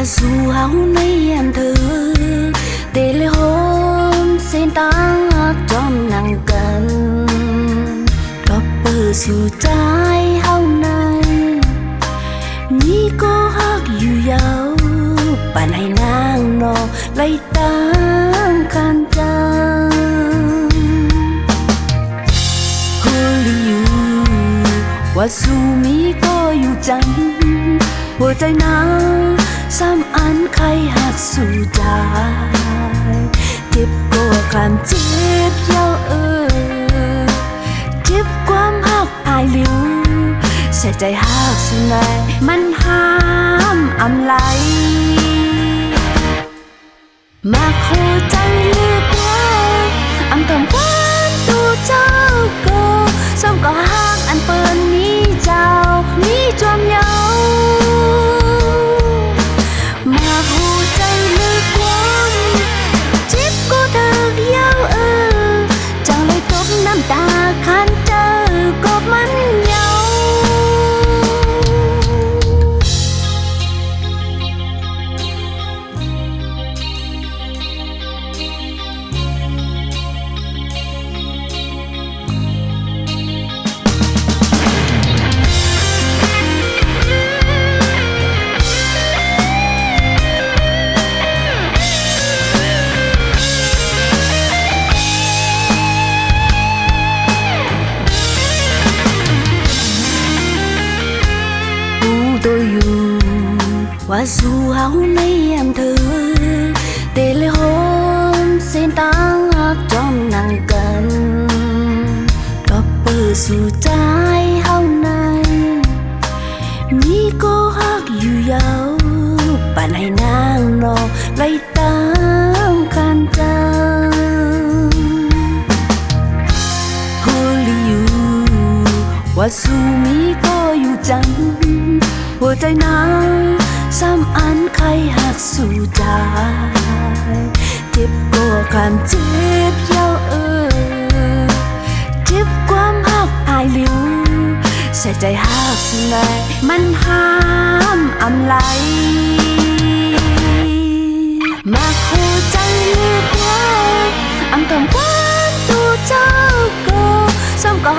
và dù áo nay em thơ để lấy hôn xin tăng trong nàng cần có bờ dù trái áo này ni có hát yêu dấu bạn hay nàng nó lấy tăng khăn trăng Holy you ว่าสู้มีก็อยู่จังหัวใจนั้นซ้ำอันใครหักสู้ใจเจ็บก็ความเจ็บยาวเจ็บความหักอายลิวเสียใจหักสุนัยมันห้ามอำไหลมาโคใจเลือกว่าอำทำความตัวเจ้าก็ซ้ำก็หักอันเปิ้นนี้เจ้านี้จอมเยามาหัวใจลึกกว้างเจ็บก็เธอยาวจังเลยตบน้ำตาคันเจอก็มันเยาtôiอยู่ว่าสู้เฮาในแอมเธอเตเลโฮมเส้นตางจอมนั่งกันก็เปิดสู่ใจเฮาในนี่ก็ฮักอยู่ยาวป่านให้นางนอไล่ตามคันจัง Holy you ว่าสู้มีก็อยู่จังหัวใจนั้นซ้ำอันใครหักสู้ใจเจ็บก็ความเจ็บยาวเจ็บความหักอายลิวเสียใจหักสุนัยมันห้ามอำไหลมาหัวใจเลือกว่าอำทำความตัวเจ้าก็ซ้ำก็